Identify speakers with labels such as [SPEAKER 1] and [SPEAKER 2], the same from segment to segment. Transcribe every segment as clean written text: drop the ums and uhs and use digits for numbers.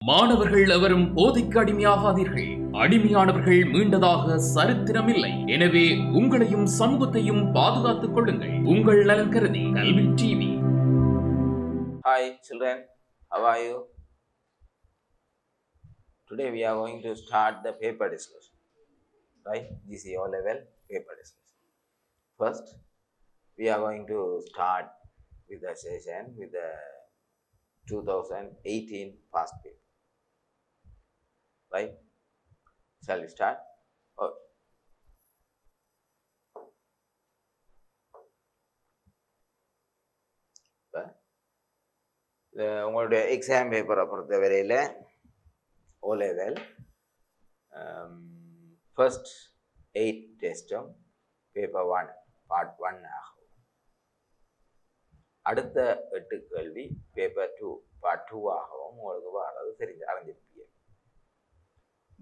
[SPEAKER 1] மாணவர்கள் எவரும் போதைக்கு அடிமையாகாதீர்கள். அடிமையானவர்கள் மீண்டதாக சரித்திரமில்லை. எனவே உங்களையும் சமூகத்தையும் பாதுகாத்துக் கொள்ளுங்கள். உங்கள் நலன் கருதி கல்வி TV.
[SPEAKER 2] Hi children, how are you? Today we are going to start the paper discussion, right? This is O level paper discussion. First, we are going to start with the session with the 2018 past paper, right? Shall we start? Oh. உங்களுடைய exam பேப்பரை பொறுத்தவரையில் O level first 8 டெஸ்ட்டும் paper 1 part 1 ஆகும். அடுத்த 8 கேள்வி paper 2 part 2 ஆகவும் உங்களுக்கு வர்றது அறிஞ்சிருப்பீங்க.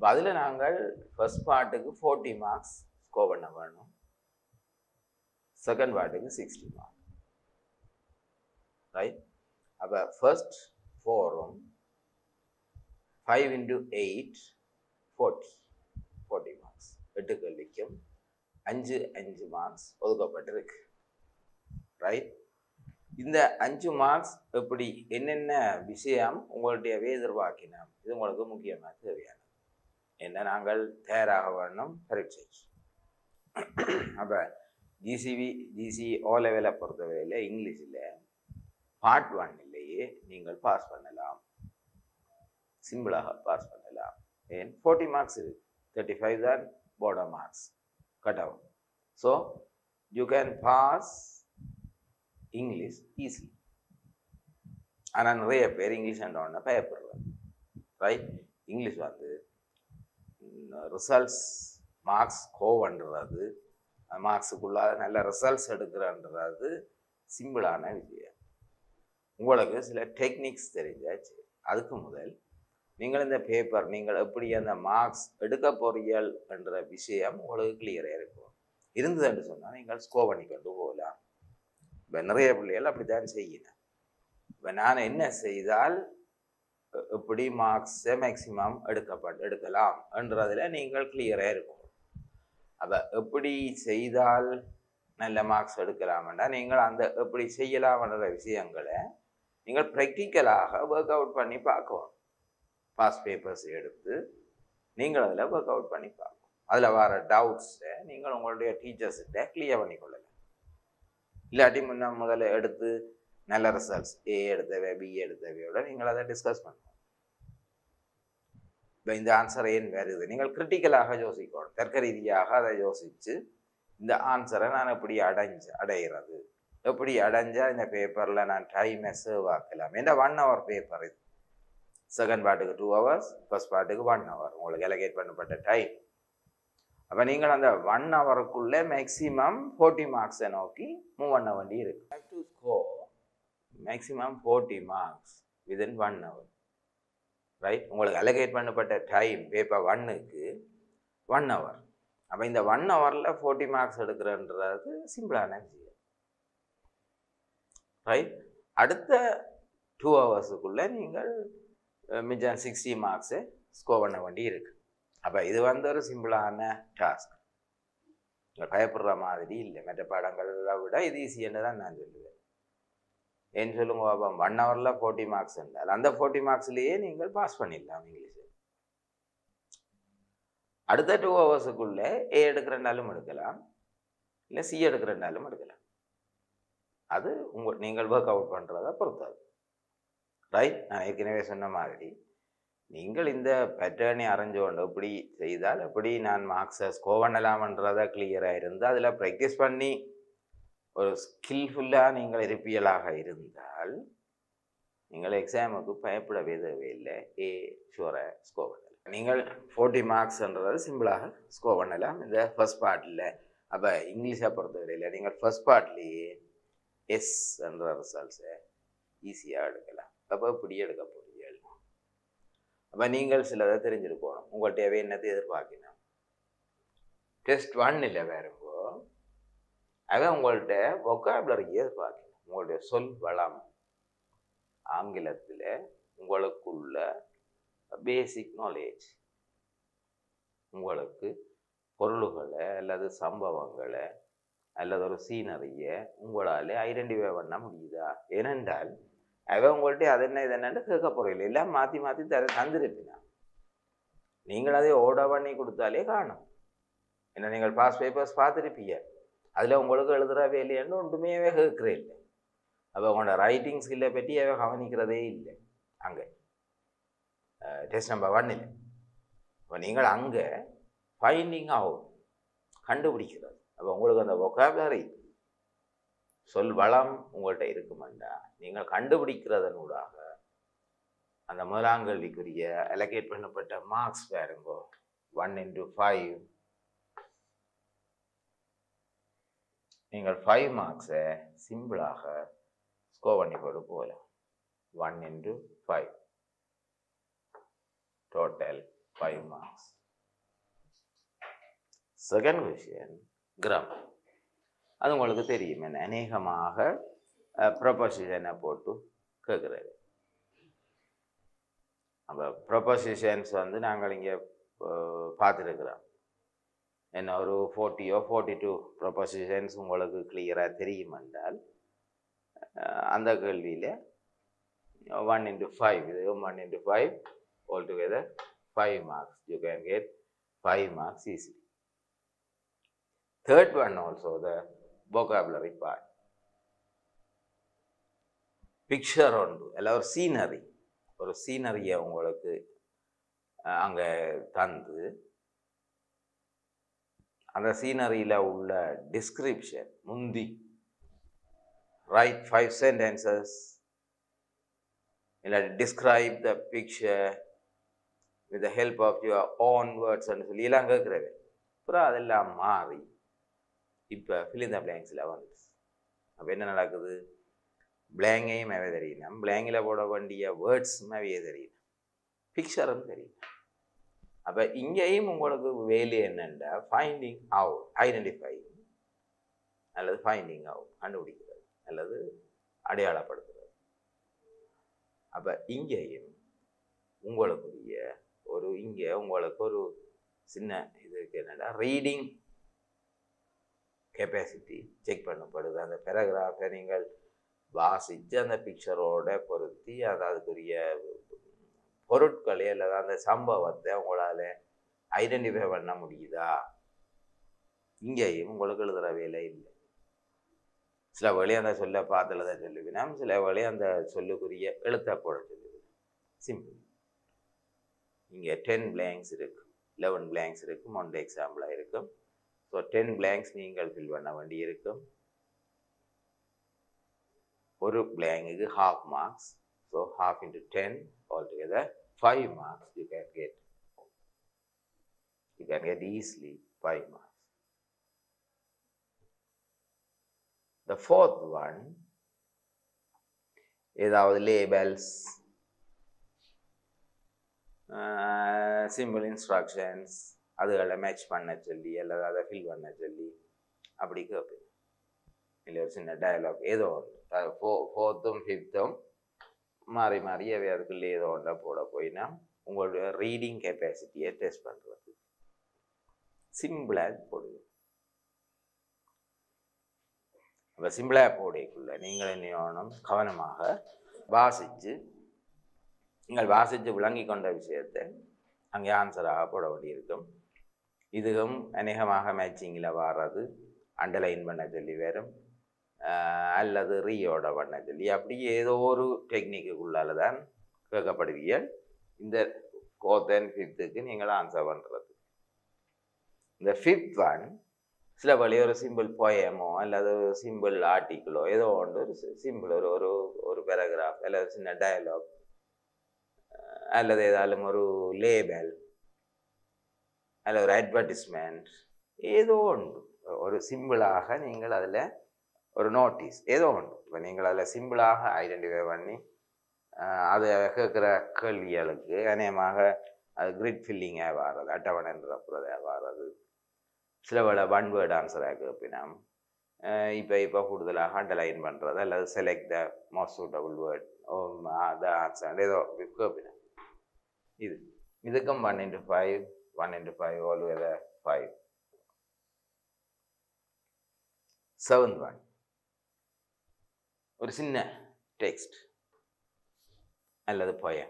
[SPEAKER 2] அதில் நாங்கள் ஃபர்ஸ்ட் பார்ட்டுக்கு 40 மார்க்ஸ் ஸ்கோர் பண்ண வேணும், செகண்ட் பார்ட்டுக்கு 60 மார்க்ஸ், ரைட்? அப்போ ஃபர்ஸ்ட் 4 5 into 8 40 மார்க்ஸ். 8 கேள்விக்கும் 5 மார்க்ஸ் ஒதுக்கப்பட்டிருக்கு, ரைட்? இந்த 5 மார்க்ஸ் எப்படி என்னென்ன விஷயம் உங்களுடைய எதிர்பார்க்கினோம், இது உங்களுக்கு முக்கியமாக தேவையானது. என்ன நாங்கள் தயாராக வேணும் பரீட்சைக்கு. அப்போ ஜிசி O லெவலை பொறுத்தவரையில் இங்கிலீஷில் பார்ட் 1 நீங்கள் பாஸ் பண்ணலாம், சிம்பிளாக பாஸ் பண்ணலாம். ஏன் 40 மார்க்ஸ் இருக்கு, 35 தான் border marks cut out, so you can pass English easily. ஆனால் நிறைய பேர் இங்கிலீஷ் அண்டோன்னா பயப்படுறாங்க, ரைட்? இங்கிலீஷ் வந்து ரிசல்ட்ஸ் மார்க்ஸ் பண்ணுறது, மார்க்ஸுக்குள்ளாக நல்ல ரிசல்ட்ஸ் எடுக்கிறன்றது சிம்பிளான விஷயம். உங்களுக்கு சில டெக்னிக்ஸ் தெரிஞ்சாச்சு. அதுக்கு முதல் நீங்கள் இந்த பேப்பர் நீங்கள் எப்படி அந்த மார்க்ஸ் எடுக்க போறீர்கள் என்ற விஷயம் உங்களுக்கு கிளியராக இருக்கும். இருந்ததுன்னு சொன்னால் நீங்கள் ஸ்கோர் பண்ணி கொண்டு போகலாம். இப்போ நிறைய பிள்ளைகள் அப்படித்தான் செய்யணும். இப்போ நான் என்ன செய்தால் எப்படி மார்க்ஸை மேக்சிமம் எடுக்கலாம் என்றதில் நீங்கள் கிளியராக இருக்கும். அப்போ எப்படி செய்தால் நல்ல மார்க்ஸ் எடுக்கலாம்னா நீங்கள் அந்த எப்படி செய்யலாம்ன்ற விஷயங்களை நீங்கள் ப்ராக்டிக்கலாக ஒர்க் அவுட் பண்ணி பார்க்கணும். பாஸ்ட் பேப்பர்ஸ் எடுத்து நீங்கள் அதில் ஒர்க் அவுட் பண்ணி பார்க்கணும். அதில் வர டவுட்ஸை நீங்கள் உங்களுடைய டீச்சர்ஸ்கிட்ட கிளியர் பண்ணி கொள்ளலாம். இல்லாட்டி முதல்ல எடுத்து நல்ல ரிசல்ட்ஸ் A எடுத்தவை B எடுத்தவையோட நீங்கள் அதை டிஸ்கஸ் பண்ணணும். இப்போ இந்த ஆன்சர் ஏன் வருது நீங்கள் கிரிட்டிக்கலாக யோசிக்கணும். தர்க்க ரீதியாக அதை யோசித்து இந்த ஆன்சரை நான் எப்படி அடைகிறது, எப்படி அடைஞ்சால் இந்த பேப்பரில் நான் டைமை சேவ் ஆக்கலாம். ஏன்னா 1 hour பேப்பர் இது. செகண்ட் பார்ட்டுக்கு 2 hours, ஃபர்ஸ்ட் பார்ட்டுக்கு 1 hour உங்களுக்கு எலகேட் பண்ணப்பட்ட டைம். அப்போ நீங்கள் அந்த 1 hourக்குள்ளே மேக்ஸிமம் 40 மார்க்ஸை நோக்கி மூவ் பண்ண வேண்டி இருக்கு. To score maximum 40 marks within 1 hour, right? உங்களுக்கு எலகேட் பண்ணப்பட்ட டைம் பேப்பர் 1க்கு 1 hour. அப்போ இந்த 1 hourல 40 மார்க்ஸ் எடுக்கிறன்றது சிம்பிளான விஷயம், ரைட்? அடுத்த 2 hours நீங்கள் மிச்சம் 60 மார்க்ஸை ஸ்கோர் பண்ண வேண்டி இருக்கு. அப்போ இது வந்து ஒரு சிம்பிளான டாஸ்க், பயப்படுற மாதிரி இல்லை. மற்ற பாடங்களை விட இது ஈஸின்னு தான் நான் சொல்லுவேன். ஏன்னு சொல்லுங்க பாப்பா, 1 hourல 40 மார்க்ஸ் என்றால் அந்த 40 மார்க்ஸ்லேயே நீங்கள் பாஸ் பண்ணிடலாம் இங்கிலீஷ். அடுத்த 2 hours A எடுக்கிறனாலும் எடுக்கலாம், இல்லை C எடுக்கிறனாலும் எடுக்கலாம். அது நீங்கள் ஒர்க் அவுட் பண்ணுறதை பொறுத்தது, ரைட்? நான் ஏற்கனவே சொன்ன மாதிரி நீங்கள் இந்த பேட்டர்னை அறிஞ்சு கொண்டு எப்படி செய்தால் எப்படி நான் மார்க்ஸை ஸ்கோர் பண்ணலாம்ன்றதை கிளியராக இருந்து அதில் ப்ராக்டிஸ் பண்ணி ஒரு ஸ்கில்ஃபுல்லாக நீங்கள் இருப்பியலாக இருந்தால் நீங்கள் எக்ஸாமுக்கு பயப்படவே தேவையில்லை. ஷூராக ஸ்கோர் பண்ணலாம். நீங்கள் 40 மார்க்ஸ்ன்றது சிம்பிளாக ஸ்கோர் பண்ணலாம் இந்த ஃபர்ஸ்ட் பார்ட்டில். அப்போ இங்கிலீஷை பொறுத்தவரையில் நீங்கள் ஃபர்ஸ்ட் பார்ட்லேயே எஸ் என்ற ரிசல்ட்ஸை ஈஸியாக எடுக்கலாம். அப்போ இப்படி எடுக்க போகிறீர்கள். அப்போ நீங்கள் சிலதை தெரிஞ்சிருக்கணும். உங்கள்கிட்ட என்னத்தை எதிர்பார்க்கணும். டெஸ்ட் 1 வரும்போ அவன் உங்கள்கிட்ட வொக்காபுலரியை எதிர்பார்க்கணும். உங்களுடைய சொல் வளம், ஆங்கிலத்தில் உங்களுக்குள்ள பேசிக் நாலேஜ். உங்களுக்கு பொருள்களை அல்லது சம்பவங்களை அல்லது ஒரு சீனரியை உங்களால் ஐடென்டிஃபை பண்ண முடியுதா? ஏனென்றால் அவன் உங்கள்கிட்ட அது என்ன இது என்னன்னு கேட்க போகிறீங்க, எல்லாம் மாற்றி மாற்றி தந்திருப்பினா நீங்கள் அதை ஓர்டர் பண்ணி கொடுத்தாலே காணும். ஏன்னா நீங்கள் பாஸ் பேப்பர்ஸ் பார்த்துருப்பீங்க, அதில் உங்களுக்கு எழுதுகிற வேலைன்னு ஒன்றுமே கேட்குறே இல்லை. அப்போ உங்களோட ரைட்டிங் ஸ்கில்லை பற்றி அவ கவனிக்கிறதே இல்லை. அங்கே டெஸ்ட் நம்பர் 1 இப்போ நீங்கள் அங்கே ஃபைண்டிங் அவுட் கண்டுபிடிக்கிறது. அப்போ உங்களுக்கு அந்த வொக்காபுலரி சொல் வளம் உங்கள்கிட்ட இருக்குமெண்டா நீங்கள் கண்டுபிடிக்கிறதனூடாக அந்த முதலாம் கேள்விக்குரிய அலோகேட் பண்ணப்பட்ட மார்க்ஸ் பாருங்க, 1 into 5. நீங்கள் 5 மார்க்ஸை சிம்பிளாக ஸ்கோர் பண்ணி போட்டு போகலாம். 1 into 5 total 5 marks. Second question grammar. அது உங்களுக்கு தெரியும், என்ன அநேகமாக ப்ரொபோசிஷனை போட்டு கேட்குறாரு. அப்போ ப்ரொபோசிஷன்ஸ் நாங்கள் இங்கே பார்த்துருக்குறோம். என்ன ஒரு 40 or 42 ப்ரொபோசிஷன்ஸ் உங்களுக்கு கிளியராக தெரியும் என்றால் அந்த கேள்வியில் 1 into 5 இது 1 into 5 altogether 5 marks. You can get 5 marks easily. Third one also the vocabulary part. Picture ஒன்று அல்ல ஒரு சீனரி, ஒரு சீனரியை உங்களுக்கு அங்கே தந்து அந்த சீனரியில் உள்ள டிஸ்கிரிப்ஷன் முந்தி write 5 sentences இல்லை describe the picture with the help of your own words ன்னு சொல்லி எல்லாம் கேட்குறவே. அப்புறம் அதெல்லாம் மாறி இப்போ fill in the blanksல வந்துடுச்சு. அப்போ என்ன நடக்குது, பிளாங்கையும் அவே தெரியணும், பிளாங்கில் போட வேண்டிய வேர்ட்ஸும் அவையே தெரியணும், பிக்சரும் தெரியும். அப்போ இங்கேயும் உங்களுக்கு வேலை என்னென்னா ஃபைண்டிங் அவுட், ஐடென்டிஃபைங் அல்லது ஃபைண்டிங் அவுட் கண்டுபிடிக்கிறது அல்லது அடையாளப்படுத்துறது. அப்போ இங்கேயும் உங்களுக்குரிய ஒரு இங்கே உங்களுக்கு ஒரு சின்ன இதுக்கு என்னென்னா ரீடிங் கெப்பாசிட்டி செக் பண்ணப்படுது. அந்த பேராகிராஃபை நீங்கள் வாசித்து அந்த பிக்சரோட பொருத்தி அதுக்குரிய பொருட்களை அல்லது அந்த சம்பவத்தை உங்களால் ஐடென்டிஃபை பண்ண முடியுதா? இங்கேயும் உங்களுக்கு எழுதுகிற வேலை இல்லை. சில வழி அந்த சொல்ல பார்த்து எழுத சொல்லுவினா, சில வழி அந்த சொல்லுக்குரிய எழுத்தை போட சொல்லுவினா. சிம்பிள். இங்கே 10 blanks இருக்குது, 11 blanks இருக்கும், 1 எக்ஸாம்பிளாக இருக்கும். ஸோ 10 blanks நீங்கள் ஃபில் பண்ண வேண்டி இருக்கும். ஒரு blank-க்கு half marks. So half into 10 altogether 5 marks you can get. You can get easily 5 marks. The fourth one, ஏதாவது labels, simple instructions, அதுகளை மேட்ச் பண்ண சொல்லி அல்லது அதை ஃபில் பண்ண சொல்லி அப்படி கேட்பேன். இல்லை ஒரு சின்ன டயலாக் ஏதோ ஒன்று 4th-ம் 5th-ம் மாறி மாறி அவை அதுக்குள்ளே ஏதோ ஒன்றை போட போயினா உங்களுடைய ரீடிங் கெப்பாசிட்டியை டெஸ்ட் பண்ணுறது சிம்பிளாக போடுங்க. அப்போ சிம்பிளாக போடக்குள்ள நீங்கள் என்ன கவனமாக வாசித்து நீங்கள் வாசித்து விளங்கி கொண்ட விஷயத்தை அங்கே ஆன்சராக போட வேண்டியிருக்கும். இதுவும் அநேகமாக மேட்சிங்கில் வர்றது அண்டர்லைன் பண்ண சொல்லி வரும் அல்லது ரீயோட பண்ண சொல்லி அப்படி ஏதோ ஒரு டெக்னிக்குள்ளால தான் கேட்கப்படுவீங்க. இந்த 4th and 5th-க்கு நீங்கள் ஆன்சர் பண்ணுறது. இந்த 5th one சில வழி ஒரு சிம்பிள் போயமோ அல்லது ஒரு சிம்பிள் ஆர்டிக்கிளோ ஏதோ ஒன்று ஒரு சிம்பிள் ஒரு ஒரு பேராகிராஃப் அல்லது சின்ன டயலாக் அல்லது ஏதாலும் ஒரு லேபல் அல்லது ஒரு அட்வர்டைஸ்மெண்ட் ஏதோ ஒன்று ஒரு சிம்பிளாக நீங்கள் அதில் ஒரு நோட்டீஸ் ஏதோ ஒன்று இப்போ நீங்கள் அதில் சிம்பிளாக ஐடென்டிஃபை பண்ணி அதை கேட்குற கேள்விகளுக்கு அநேகமாக அது கிரிட் ஃபில்லிங்காக வர்றது, அட்டவணைன்றதாக வர்றது, சில வேளை 1 word ஆன்சராக கேட்பினா இப்போ கூடுதலாக அண்டர்லைன் பண்ணுறது அல்லது select the most suitable word the answer ஏதோ கேட்பினா இதுக்கும் 1 into 5, 1 into 5 all together 5. 7th one. ஒரு சின்ன டெக்ஸ்ட் அல்லது poem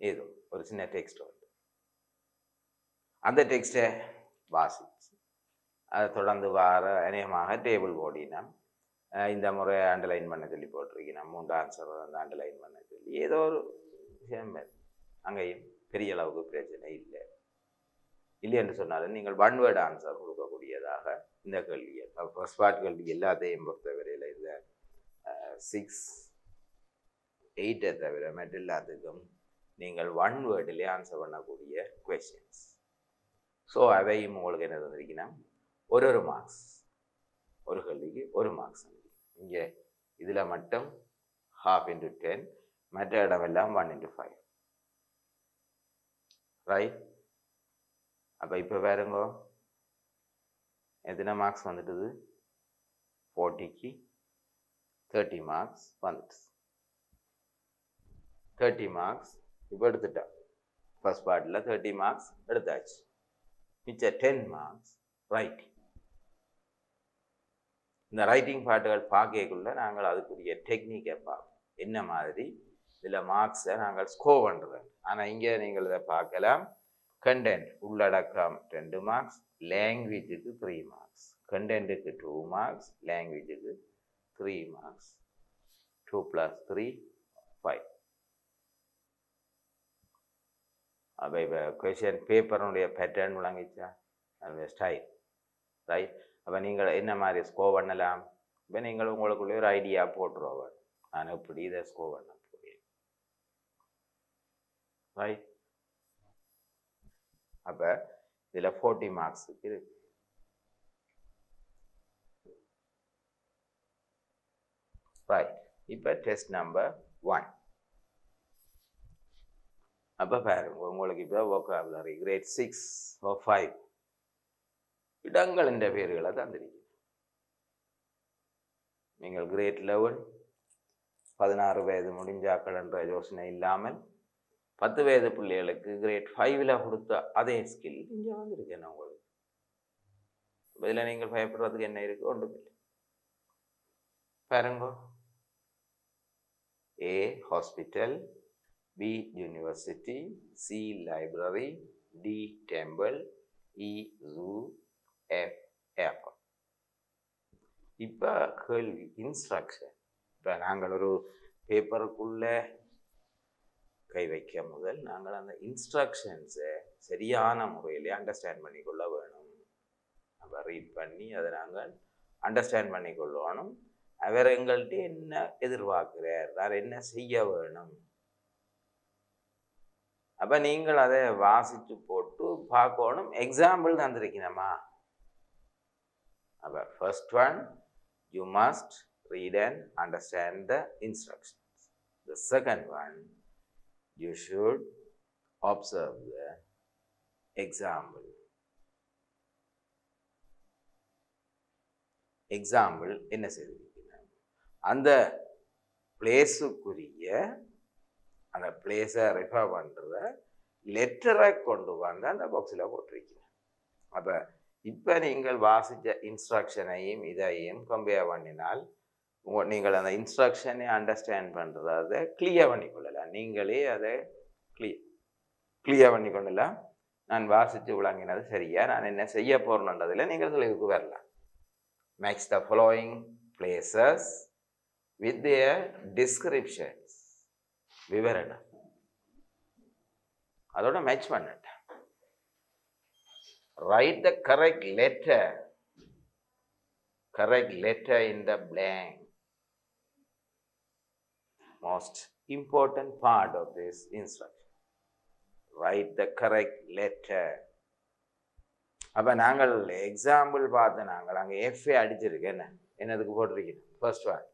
[SPEAKER 2] ஏதோ ஒரு சின்ன டெக்ஸ்ட் வந்து அந்த டெக்ஸ்டை வாசிச்சு அதை தொடர்ந்து வார அநேகமாக டேபிள் ஓடினோம். இந்த முறை அண்டர்லைன் பண்ண சொல்லி போட்டிருக்கணும். 3 ஆன்சர் வந்து அண்டர்லைன் பண்ண சொல்லி ஏதோ ஒரு விஷயம் அங்கேயும் பெரிய அளவுக்கு பிரச்சனை இல்லை. என்று சொன்னாலும் நீங்கள் 1 word ஆன்சர் கொடுக்கக்கூடியதாக இந்த கேள்வியை ஃபர்ஸ்ட் பார்ட் கேள்வி எல்லாத்தையும் பொறுத்தவரையில் இந்த 6, 8 தவிர மற்ற எல்லாத்துக்கும் நீங்கள் 1 wordலே ஆன்சர் பண்ணக்கூடிய கொஸ்டின்ஸ். ஸோ அவையும் உங்களுக்கு என்ன தந்திருக்கீங்கன்னா ஒரு மார்க்ஸ், ஒரு கேள்விக்கு 1 மார்க்ஸ். இங்கே இதில் மட்டும் 1/2 into 10, மற்ற இடமெல்லாம் 1 into 5. ரைட்? அப்போ இப்போ பாருங்க எத்தனை மார்க்ஸ் வந்துட்டுது? 40க்கு 30 மார்க்ஸ் வந்துட்டு. 30 மார்க்ஸ் இப்போ எடுத்துட்டோம். ஃபர்ஸ்ட் பார்ட்டில் 30 மார்க்ஸ் எடுத்தாச்சு. மிச்ச 10 மார்க்ஸ் ரைட்டிங். இந்த ரைட்டிங் பாட்டுகள் பார்க்கக்குள்ள நாங்கள் அதுக்குரிய டெக்னிக்கை பார்ப்போம். என்ன மாதிரி இதில் மார்க்ஸை நாங்கள் ஸ்கோர் பண்ணுறோம். ஆனால் இங்கே நீங்கள் இதை பார்க்கலாம். கண்டென்ட் உள்ளடக்கம் 2 மார்க்ஸ், லாங்குவேஜுக்கு 3 மார்க்ஸ், கண்டென்ட்டுக்கு 2 மார்க்ஸ், லாங்குவேஜுக்கு 3 மார்க்ஸ். 2 + 3 5. அப்போ இப்போ கொஷின் பேப்பருடைய பேட்டர்ன் விளங்கிச்சா, அதனுடைய ஸ்டைல். ரைட்? அப்போ நீங்கள் என்ன மாதிரி ஸ்கோர் பண்ணலாம்? இப்போ நீங்கள் உங்களுக்குள்ளே ஒரு ஐடியா போட்டுருவோம், நான் எப்படி இதை ஸ்கோர் பண்ண போகிறேன். ரைட்? அப்போ இதில் 40 மார்க்ஸுக்கு இருக்கு. ரைட்? இப்போ டெஸ்ட் நம்பர் 1. அப்போ பாருங்க உங்களுக்கு இப்போ vocabulary grade 6 or 5 இடங்களின் பேர்களை தந்திருக்கீங்க. நீங்கள் கிரேட் 11 16 வயது முடிஞ்சாக்கள் என்ற யோசனை இல்லாமல் 10 வயது பிள்ளைகளுக்கு கிரேட் 5ல் கொடுத்த அதே ஸ்கில் இங்கே வந்துருக்கு. என்ன உங்களுக்கு இதில் நீங்கள் பயப்படுறதுக்கு என்ன இருக்கு? ஒன்றுமில்லை. பாருங்க, A hospital, B university, C library, D temple, E zoo, F airport. இப்போ கேள்வி இன்ஸ்ட்ரக்ஷன். இப்போ நாங்கள் ஒரு பேப்பருக்குள்ளே கை வைக்க முதல் நாங்கள் அந்த இன்ஸ்ட்ரக்ஷன்ஸை சரியான முறையில் அண்டர்ஸ்டாண்ட் பண்ணிக்கொள்ள வேணும். நம்ம ரீட் பண்ணி அதை நாங்கள் அண்டர்ஸ்டாண்ட் பண்ணிக்கொள்ளணும். அவர் எங்கள்கிட்ட என்ன எதிர்பார்க்கிறார், வேறு என்ன செய்ய வேணும். அப்போ நீங்கள் அதை வாசித்து போட்டு பார்க்கணும். எக்ஸாம்பிள் தந்திருக்கணுமா? அப்போ first one, you must read and understand the instructions. The second one, you should observe the example. Example என்ன செய்திருக்கீங்க? அந்த பிளேஸுக்குரிய அந்த பிளேஸை ரெஃபர் பண்ணுறத லெட்டரை கொண்டு வந்து அந்த பாக்ஸில் போட்டிருக்கீங்க. அப்போ இப்போ நீங்கள் வாசித்த இன்ஸ்ட்ரக்ஷனையும் இதையும் கம்பேர் பண்ணினால் நீங்கள் அந்த இன்ஸ்ட்ரக்ஷனை அண்டர்ஸ்டாண்ட் பண்ணுறதை கிளியர் பண்ணிக்கொள்ளலாம். நீங்களே அதை கிளியர் பண்ணிக்கொள்ளலாம். நான் வாசித்து விளங்கினது சரியா, நான் என்ன செய்ய போகிறேன்றதில் நீங்கள் தெளிவுக்கு வரலாம். Match the following places with their descriptions. விவரணம் அதோட மேட்ச் பண்ணிட்டேன். Write the correct letter in the blank. Most important part of this instruction. Write the correct letter. அப்போ நாங்கள் எக்ஸாம்பிள் பார்த்து நாங்கள் அங்கே எஃப்ஏ அடிச்சிருக்கு. என்னதுக்கு போட்டிருக்கீங்க? First one,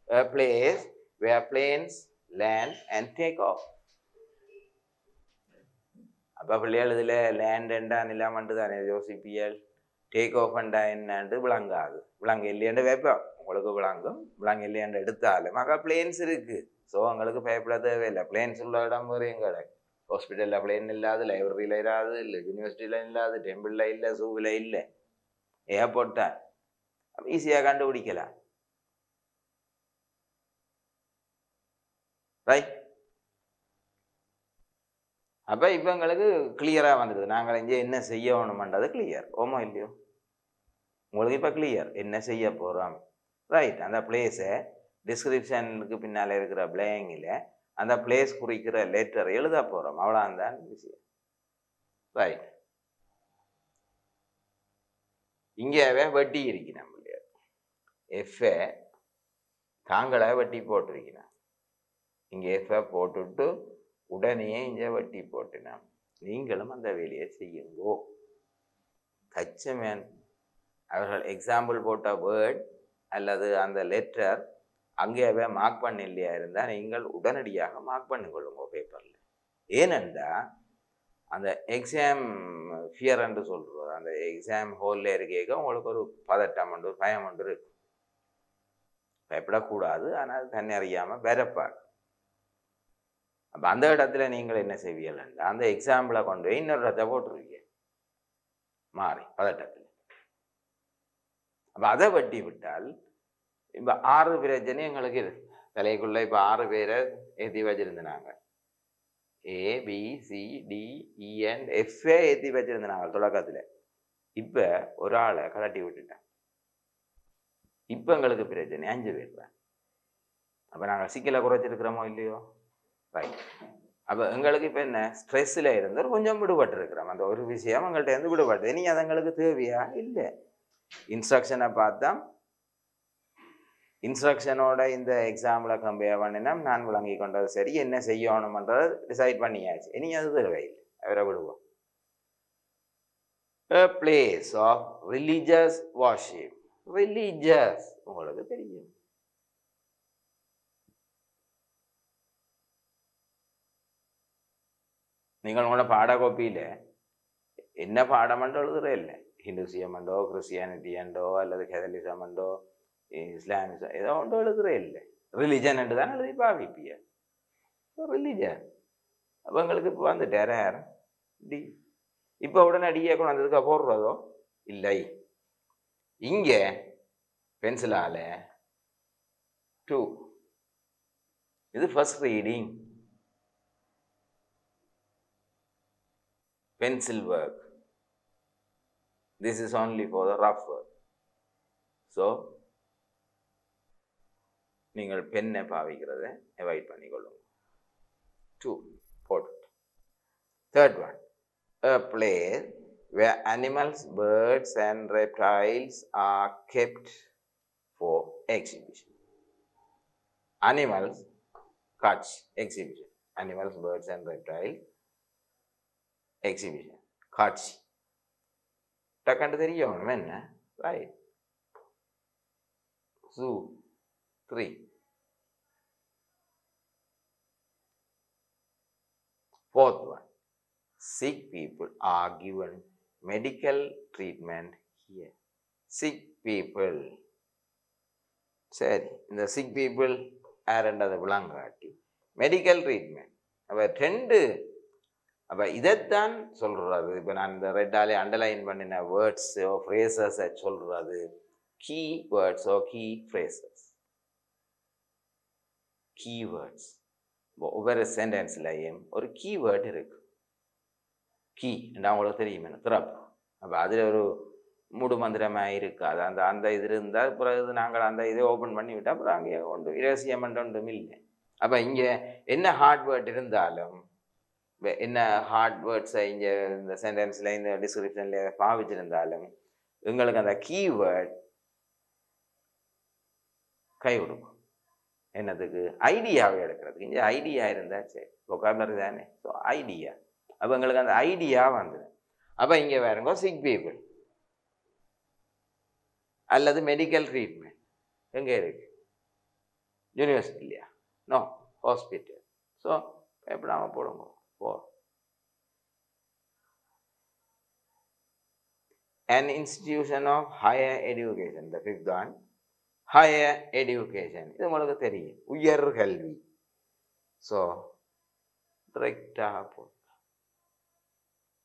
[SPEAKER 2] a place where planes land and take off. அப்போ பிள்ளைகள் இதில் லேண்ட் என்றா நிலாமண்டு தானே யோசிப்பியல். டேக் ஆஃப் என்றா என்னண்டு விளங்காது. விளங்க இல்லையாண்டு வைப்போம், உங்களுக்கு விளங்கும். விளங்க இல்லையாண்டு எடுத்தாலும் அக்கா பிளேன்ஸ் இருக்குது. ஸோ உங்களுக்கு பயப்பட தேவையில்லை. பிளேன்ஸ் உள்ள இடம் வேறு எங்கே ஹாஸ்பிட்டலில் பிளேன் இல்லாது, லைப்ரரியில் இல்லாது, இல்லை யூனிவர்சிட்டியில் இல்லாது, டெம்பிளில் இல்லை, ஜூவில் இல்லை, ஏர்போர்ட் தான். ஈஸியாக கண்டுபிடிக்கலாம். ரைட். அப்போ இப்போ எங்களுக்கு கிளியராக வந்துடுது. நாங்கள் இங்கே என்ன செய்யணுமன்றது கிளியர். ஓமோ இல்லையோ? உங்களுக்கு இப்போ கிளியர் என்ன செய்ய போகிறோம். ரைட். அந்த பிளேஸை டிஸ்கிரிப்ஷனுக்கு பின்னால் இருக்கிற பிளேங்கில் அந்த பிளேஸ் குறிக்கிற லெட்டர் எழுத போகிறோம். அவ்வளோதான் விஷயம். ரைட். இங்கேவே வட்டி இருக்கிறேன். எஃப்ஏ தாங்களே வட்டி போட்டிருக்கிறேன். இங்கே எஃப்ஏ போட்டுட்டு உடனே இங்கே வட்டி போட்டினேன். நீங்களும் அந்த வேலையை செய்யுங்கோ. தச்சமேன் அவர்கள் எக்ஸாம்பிள் போட்ட வேர்ட் அல்லது அந்த லெட்டர் அங்கேயே மார்க் பண்ண இல்லையா இருந்தால் நீங்கள் உடனடியாக மார்க் பண்ணிக்கொள்ளுங்க பேப்பரில். ஏனென்றா அந்த எக்ஸாம் ஃபியர் என்று சொல்கிறது, அந்த எக்ஸாம் ஹோலில் இருக்க உங்களுக்கு ஒரு பதட்டம் உண்டு, பயம் உண்டு இருக்கு. பயப்படக்கூடாது. ஆனால் தன்னை அறியாமல் வெறப்பார். அப்போ அந்த இடத்துல நீங்கள் என்ன செய்வீங்கள்ன்றா அந்த எக்ஸாம்பிளை கொண்டு போய் இன்னொரு இடத்த போட்டுருவீங்க மாறி பதட்டத்தில். அப்போ அதை வட்டி விட்டால் இப்போ 6 பிரச்சனை எங்களுக்கு இருக்கு தலைக்குள்ள. இப்போ 6 பேரை ஏற்றி வச்சிருந்தாங்க. ABCDENF ஏற்றி வச்சிருந்தாங்க தொடக்கத்தில். இப்போ ஒரு ஆளை கலட்டி விட்டுட்டேன். இப்போ எங்களுக்கு பிரச்சனை 5 பேர் தான். அப்போ நாங்கள் சிக்கலை குறைச்சிருக்கிறோமோ இல்லையோ? ரைட். அப்போ எங்களுக்கு இப்போ என்ன ஸ்ட்ரெஸ்ஸில் இருந்து கொஞ்சம் விடுபட்டு இருக்கிறோம். அந்த ஒரு விஷயம் எங்கள்கிட்ட இருந்து விடுபட்டு. நீ அது எங்களுக்கு தேவையா? இல்லை. இன்ஸ்ட்ரக்ஷனை பார்த்தா இன்ஸ்ட்ரக்ஷனோட இந்த எக்ஸாம்பிள் கம்பேர் பண்ணினா நான் விளங்கி கொண்டது சரி, என்ன செய்யணுமன்றதை டிசைட் பண்ணியாச்சு. இனி அது தேவையில்லை, அவரை விடுவோம். A place of religious worship. Religious உங்களுக்கு தெரியும். நீங்கள் உங்களோட பாடகோப்பியில் என்ன பாடமன்றோ எழுதுறே இல்லை. ஹிந்துசியமண்டோ, கிறிஸ்டியானிட்டியண்டோ அல்லது கேதலிசமண்டோ, இஸ்லாமிசம் ஏதோ ஒன்றும் எழுதுறே இல்லை. ரிலிஜன் என்று தான் எழுதி பாவிப்பிய. ரிலிஜன் அப்போ எங்களுக்கு இப்போ வந்துட்டார் யார் டி. இப்போ உடனடியே கொண்டு வந்ததுக்கு போடுறதோ இல்லை. இங்கே பென்சிலால் 2 இது first reading. Pencil work. This is only for the rough work. So, நீங்கள் பெண்ணை பாவிக்கிறத அவாய்ட் பண்ணிக்கொள்ளுங்க. 2 போட்டு. Third one, a place where animals, birds and reptiles are kept for exhibition. Animals, catch, exhibition. Animals, birds and reptiles, exhibition. காட்சி டக்கண்டு தெரியும் என்ன? Right. Zoo 3. Fourth one, sick people are given medical treatment here. Sick people. சரி, இந்த sick people யாருன்றதை விளங்காட்டி medical treatment. அப்போ 2 அப்போ இதைத்தான் சொல்கிறது. இப்போ நான் இந்த ரெட்டாலே அண்டர்லைன் பண்ணின வேர்ட்ஸோ ஃப்ரேசஸை சொல்கிறது கீ வேர்ட்ஸோ கீ ஃப்ரேசஸ். கீவேர்ட்ஸ். இப்போ ஒவ்வொரு சென்டென்ஸ்லையும் ஒரு கீவேர்ட் இருக்கு. கீ என்ன உங்களுக்கு தெரியும், என்ன திறப்பு. அப்போ அதில் ஒரு மூடு மந்திரமாக இருக்காது. அந்த அந்த இது இருந்தால் பிறகு நாங்கள் அந்த இதை ஓப்பன் பண்ணி விட்டால் அப்புறம் அங்கே ஒன்று இரகசியமன்ற ஒன்றும் இல்லை. அப்போ இங்கே என்ன ஹார்ட்வேர்ட் இருந்தாலும் என்ன ஹார்ட் வேர்ட்ஸை இங்கே இந்த சென்டென்ஸில் இந்த டிஸ்கிரிப்ஷனில் பாவிச்சிருந்தாலும் எங்களுக்கு அந்த கீவேர்ட் கை கொடுக்கும். என்னதுக்கு? ஐடியாவை எடுக்கிறதுக்கு. இங்கே ஐடியா இருந்தால் சரி, வொக்காபுலரி தானே. So idea. அப்போ எங்களுக்கு அந்த ஐடியா வந்துடும். அப்போ இங்கே வேறுங்கோ சிக் பீப்புள் அல்லது மெடிக்கல் ட்ரீட்மெண்ட் எங்கே இருக்கு? யூனிவர்சிட்டி இல்லையா? No, hospital. ஸோ எப்படாமல் போடுங்க. 4. An institution of higher education. The 5th one, higher education. இது உங்களுக்கு தெரியும், உயர் கல்வி. ஸோ டிரெக்டாக போட்டு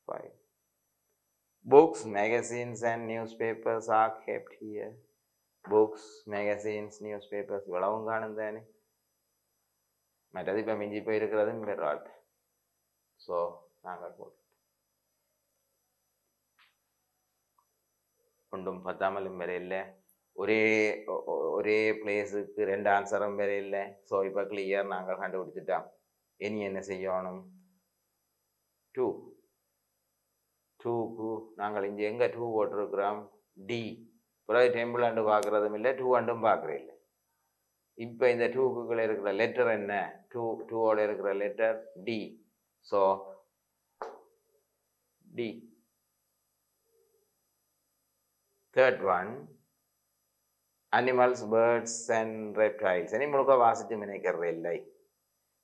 [SPEAKER 2] 5. Books, magazines and newspapers are kept here. Books, magazines, newspapers இவ்வளவும் காணும் தானே. மற்றது இப்போ மிஞ்சி போயிருக்கிறது பெறாட். ஸோ நாங்கள் போட்டு ஒன்றும் பத்தாமலும் வரை இல்லை, ஒரே பிளேஸுக்கு 2 ஆன்சரும் வரை இல்லை. ஸோ இப்போ கிளியர் நாங்கள் கண்டுபிடிச்சிட்டோம். இனி என்ன செய்யணும்? 2க்கு நாங்கள் இங்கே எங்கே 2 போட்டிருக்கிறோம்? டி. பிறகு டெம்பிள் அண்டு பார்க்குறதும் இல்லை, 2 அண்டும் பார்க்குறது இல்லை. இப்போ இந்த 2க்குள்ளே இருக்கிற லெட்டர் என்ன? 2ஓட இருக்கிற letter T. So T. Third one, animals, birds and reptiles. இனி முழுக்க வாசித்து நினைக்கிறது இல்லை.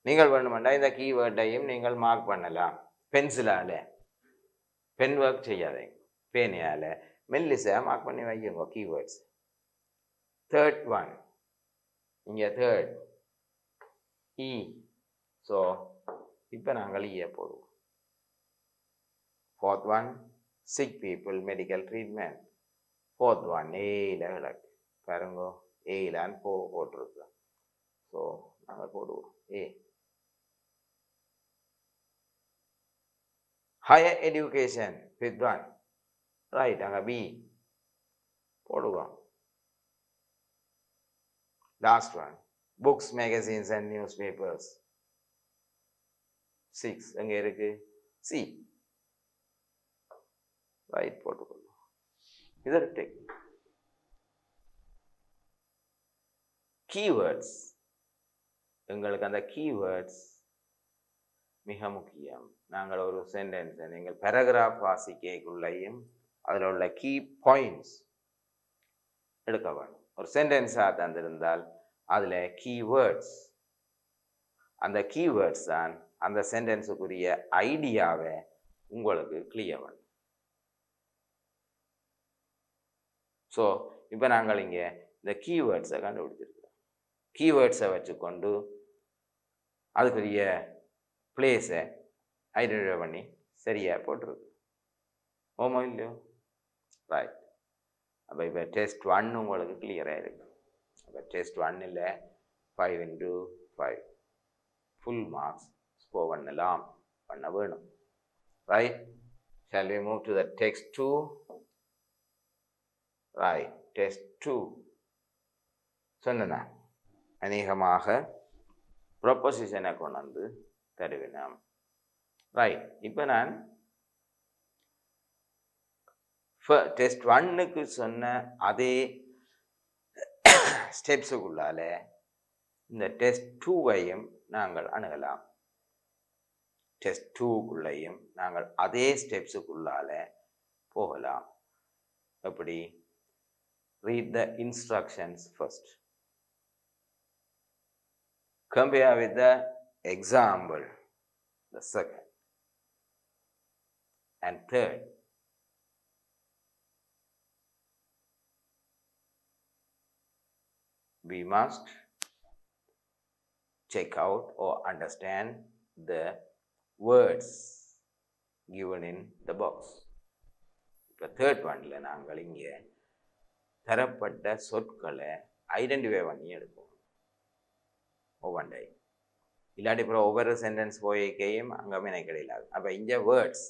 [SPEAKER 2] நீங்கள் வேண்டுமெண்டா இந்த கீவேர்டையும் நீங்கள் மார்க் பண்ணலாம். பென்சிலால் பென் ஒர்க் செய்யாதீங்க, பேனையால் மெல்லிசாக மார்க் பண்ணி வையுங்க கீவேர்ட்ஸ். தேர்ட் ஒன் இங்கே தேர்ட் இ. ஸோ இப்போ நாங்கள் ஈயை போடுவோம். Fourth one sick people, medical treatment. Fourth one ஏல விளக்கு பாருங்க, ஏலான்னு போட்டிருக்கு. ஸோ நாங்கள் போடுவோம் A. Higher education fifth one, right, அங்கே பி போடுவோம். Last one books, magazines and newspapers 6 எங்கே இருக்கு? சி. ரைட் போட்டுக்கொள்ளும். இது டெக்னிக். கீவேர்ட்ஸ், எங்களுக்கு அந்த கீவேர்ட்ஸ் மிக முக்கியம். நாங்கள் ஒரு சென்டென்ஸை நீங்கள் பேராகிராஃப் வாசிக்கைக்குள்ளேயும் அதில் உள்ள கீ பாயிண்ட்ஸ் எடுக்க வேணும். ஒரு சென்டென்ஸாக தந்திருந்தால் அதில் கீவேர்ட்ஸ், அந்த கீவேர்ட்ஸ் தான் அந்த சென்டென்ஸுக்குரிய ஐடியாவை உங்களுக்கு கிளியர் பண்ணும். ஸோ இப்போ நாங்கள் இங்கே இந்த கீவேர்ட்ஸை கண்டுபிடிச்சிருக்கிறோம். கீவேர்ட்ஸை வச்சுக்கொண்டு அதுக்குரிய பிளேஸை ஐடென்டிஃபை பண்ணி சரியாக போட்டிருக்கு. ஓமோ இல்லையோ? ரைட். அப்போ இப்போ டெஸ்ட் 1 உங்களுக்கு கிளியராக இருக்கு. அப்போ டெஸ்ட் 1ல் 5 into 5 ஃபுல் மார்க்ஸ் ஸ்கோர் பண்ண வேணும். Right. Shall we move to the text 2? Right, test 2. சொன்னா அநேகமாக ப்ரொபோசிஷனை கொண்டு வந்து தருவினோம். ரைட். இப்போ நான் டெஸ்ட் 1க்கு சொன்ன அதே ஸ்டெப்ஸுக்குள்ளால இந்த டெஸ்ட் 2வையும் நாங்கள் அணுகலாம். டெஸ்ட் 2க்குள்ளேயும் நாங்கள் அதே ஸ்டெப்ஸுக்குள்ளால போகலாம். எப்படி? Read the instructions first. Compare with the example, the second. And third, we must check out or understand the words given in the box. இப்போ தேர்ட் ஒன்ல நாங்கள் இங்கே தரப்பட்ட சொற்களை ஐடென்டிஃபை பண்ணி எடுப்போம் ஒவ்வொன்றை. இல்லாட்டி அப்புறம் ஒவ்வொரு சென்டென்ஸ் போய்க்கையும் அங்கே கிடையாது. அப்போ இங்கே வேர்ட்ஸ்,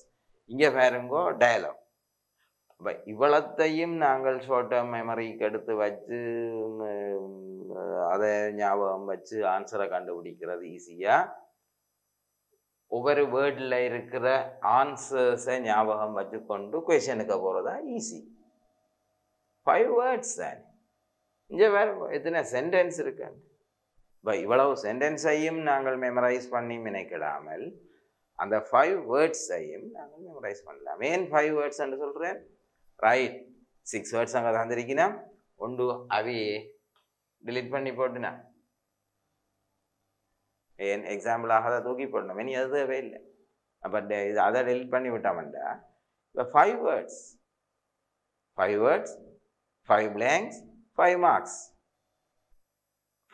[SPEAKER 2] இங்கே பாருங்கோ டயலாக். அப்போ இவ்வளத்தையும் நாங்கள் ஷார்ட் டேர்ம் மெமரிக்கு எடுத்து வச்சு அதை ஞாபகம் வச்சு ஆன்சரை கண்டுபிடிக்கிறது ஈஸியாக. ஒவ்வொரு வேர்டில் இருக்கிற ஆன்சர்ஸை ஞாபகம் வச்சுக்கொண்டு கொஷனுக்கு போகிறதா ஈஸி. 5 வேர்ட்ஸ் தான். இங்கே வேறு எத்தனை சென்டென்ஸ் இருக்கு. இப்போ இவ்வளவு சென்டென்ஸையும் நாங்கள் மெமரைஸ் பண்ணி நினைக்கிடாமல் அந்த 5 வேர்ட்ஸையும் நாங்கள் மெமரைஸ் பண்ணலாம். ஏன் 5 வேர்ட்ஸ் என்று சொல்கிறேன்? ரைட், 6 வேர்ட்ஸ் அங்கே தந்திருக்கினா ஒன்று அவையே டிலீட் பண்ணி போட்டுனா, ஏன் எக்ஸாம்பிளாக அதை தூக்கி போடணும். இனி அது தேவை இல்லை. அப்போ இது அதை டெலிட் பண்ணி விட்டாமண்டா இப்போ 5 வேர்ட்ஸ், 5 blanks, 5 marks.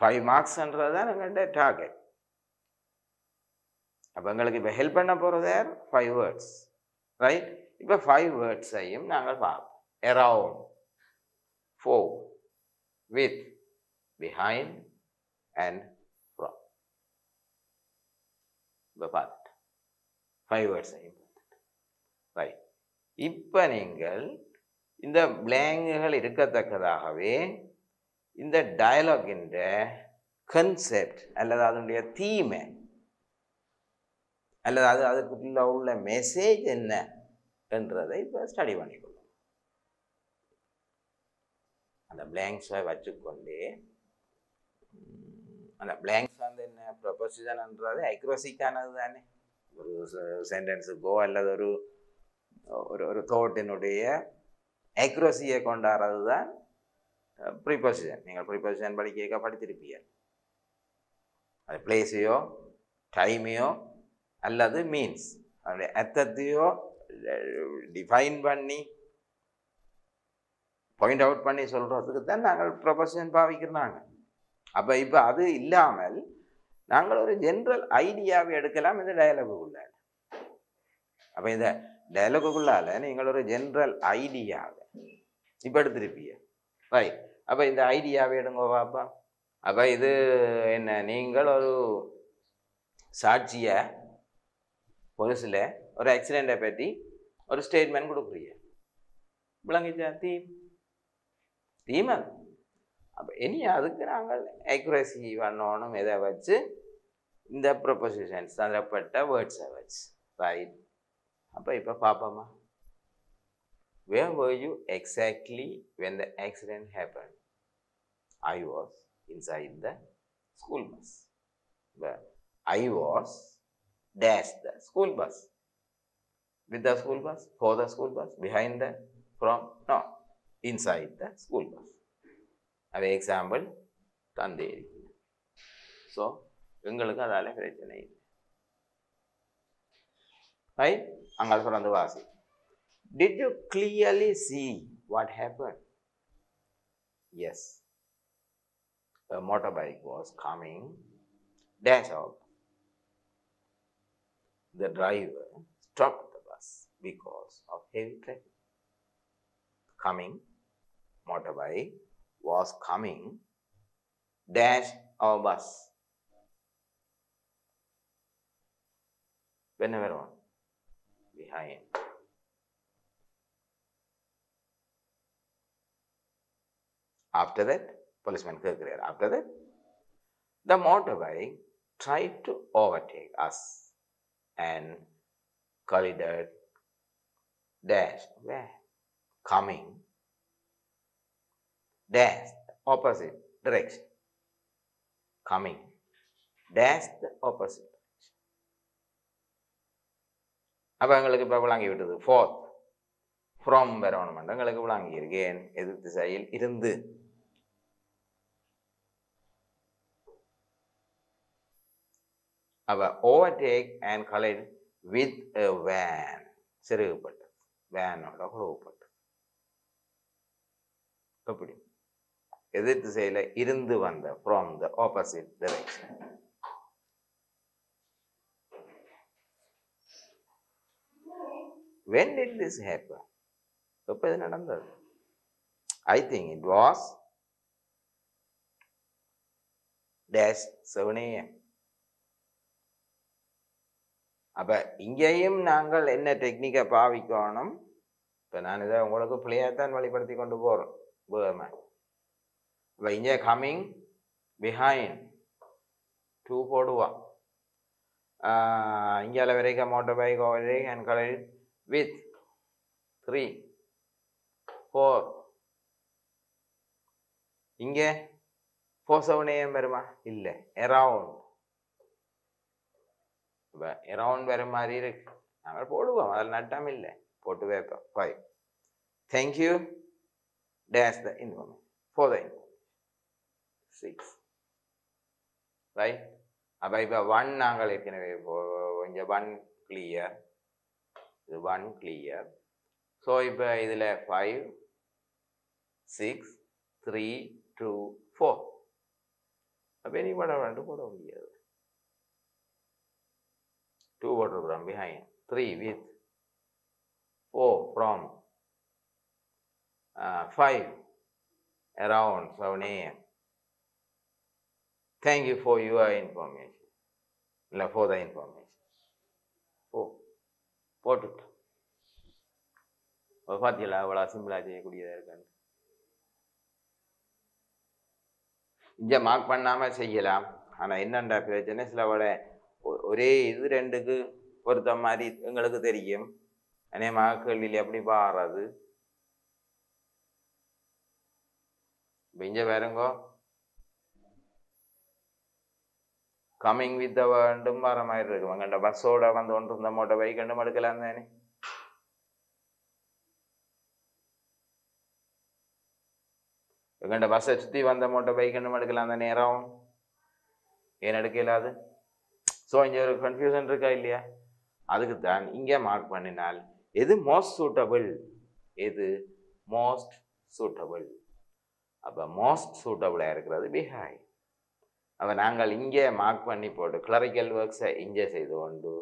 [SPEAKER 2] 5 marksன்றது தான் எங்கள்கிட்ட டார்கெட். அப்போ எங்களுக்கு இப்போ ஹெல்ப் பண்ண போகிறது யார்? 5 வேர்ட்ஸ். ரைட். இப்போ 5 வேர்ட்ஸையும் நாங்கள் பார்ப்போம். Around, for, with, behind and from. இப்போ பார்த்துட்டு 5 வேர்ட்ஸையும் பார்த்துட்டு ரைட். இப்போ நீங்கள் இந்த பிளாங்குகள் இருக்கத்தக்கதாகவே இந்த டயலாகின்ற கன்செப்ட் அல்லது அதனுடைய தீமை அல்லது அதுக்குள்ள உள்ள மெசேஜ் என்ன என்றதை இப்போ ஸ்டடி பண்ணிக்கொள்ளும். அந்த பிளாங்க்ஸை வச்சுக்கொண்டே அந்த பிளாங்க்ஸ் வந்து என்ன ப்ரொபோசிஷன்ன்றது அக்யூரசிக்கானது தானே. ஒரு சென்டென்ஸுக்கோ அல்லது ஒரு ஒரு தோட்டினுடைய அக்யூரசியை கொண்டாடுறது தான் ப்ரீபொசிஷன். நீங்கள் ப்ரீபொசிஷன் படித்திருப்பீங்க. அது பிளேஸையோ டைமையோ அல்லது மீன்ஸ் அதனுடைய அர்த்தத்தையோ டிஃபைன் பண்ணி பாயிண்ட் அவுட் பண்ணி சொல்கிறதுக்கு தான் நாங்கள் ப்ரொபோசிஷன் பாவிக்கிறாங்க. அப்போ இப்போ அது இல்லாமல் நாங்கள் ஒரு ஜென்ரல் ஐடியாவை எடுக்கலாம் இந்த டயலாகுக்குள்ளால். அப்போ இந்த டயலாகுக்குள்ளால் நீங்கள் ஒரு ஜென்ரல் ஐடியாவை இப்போ எடுத்திருப்பீங்க ரைட். அப்போ இந்த ஐடியாவை எடுங்க பாப்பா. அப்போ இது என்ன, நீங்கள் ஒரு சாட்சியை பொலிஸில் ஒரு ஆக்சிடெண்ட்டை பற்றி ஒரு ஸ்டேட்மெண்ட் கொடுக்குறீங்க. விளங்கிச்சா தீம் அது. அப்போ இனி அதுக்கு நாங்கள் அக்யூரசி பண்ணணும். இதை வச்சு இந்த ப்ரொபோசிஷன்ஸ் தரப்பட்ட வேர்ட்ஸை வச்சு ரைட். அப்போ இப்போ பார்ப்போமா. Where were you exactly when the accident happened? I was inside the school bus. But I was dash the school bus. With the school bus, for the school bus, behind the, from, no, inside the school bus. Have example தந்தே. So எங்களுக்கு அதால பிரச்சனை இல்லை. Right. அங்கே சொல்ல வாசி. Did you clearly see what happened? Yes. A motorbike was coming dash out. The driver stopped the bus because of heavy traffic. Coming motorbike was coming dash our bus. Whenever on behind. After that, policeman clear. After that, the motorbike tried to overtake us and collided dash where coming dash the opposite direction. Coming dash the opposite direction. அப்போ எங்களுக்கு இப்போ விளங்கி விட்டது. Fourth from வரணும் எங்களுக்கு விளங்கி இருக்கேன். எதிர் திசையில் இருந்து. அப்போ overtake and collide with a van. செருகப்பட்டது. வேனோட குழுவப்பட்டது. எப்படி எதிர் திசையில் இருந்து வந்த from the opposite direction. When did this happen? எப்போ இது நடந்தது? I think it was dash 7 AM. அப்போ இங்கேயும் நாங்கள் என்ன டெக்னிக்கை பாவிக்கணும்? இப்போ நான் இதை உங்களுக்கு பிள்ளையாத்தான் வழிபடுத்தி கொண்டு போகிறோம். இப்போ இங்கே கம்மிங் பிஹைண்ட் 2 போடுவான். இங்கே வரைக்கும் motor bike overtake and collide with 3 4. இங்கே 4 AM வருமா? இல்லை, அரவுண்ட். இப்போ அரவுண்ட் வர மாதிரி இருக்கு. நாங்கள் போடுவோம், அதில் நட்டம் இல்லை, போட்டு வைப்போம். 5 thank you dash the information for the information 6 right. அப்போ இப்போ 1 நாங்கள் ஏற்கனவே கொஞ்சம் 1 கிளியர், இது 1 கிளியர். ஸோ இப்போ இதில் 5 6 3 2 4. அப்போ நீ போட முடியாது. 2 போட்டிருக்கிறோம் behind 3 with from 5 around 7 a.m. Thank you for your information. இல்லை for the information. போட்டுட்டு பார்த்தீங்களா அவ்வளோ சிம்பிளாக செய்யக்கூடியதாக இருக்கான்னு. இங்கே மார்க் பண்ணாமல் செய்யலாம். ஆனால் என்னண்டா பிரச்சனை, சிலவோட ஒரே இது ரெண்டுக்கு பொறுத்த மாதிரி எங்களுக்கு தெரியும். அநேகமாக கேள்வியில் எப்படி பாடுறது. இப்போ இங்கே வேறுங்கோ கம்மிங் வித் வேண்டும் வர மாதிரி இருக்கு. எங்கள்கிட்ட பஸ்ஸோட வந்து ஒன்று இருந்த மோட்டை பைக் கண்டு எடுக்கலாம் தானே. எங்கள்கிட்ட பஸ்ஸை சுற்றி வந்த மோட்டை பைக் கண்டு எடுக்கலாம் அந்த நேரம் ஏன் எடுக்க இல்லாது. ஸோ இங்கே ஒரு கன்ஃபியூஷன் இருக்கா இல்லையா? அதுக்கு தான் இங்கே மார்க் பண்ணினால் எது மோஸ்ட் சூட்டபிள், எது மோஸ்ட் சூட்டபிள். அப்போ மோஸ்ட் சூட்டபிளாக இருக்கிறது பிஹை. அப்போ நாங்கள் இங்கே மார்க் பண்ணி போட்டு கிளரிக்கல் ஒர்க்ஸை இங்கே செய்து கொண்டு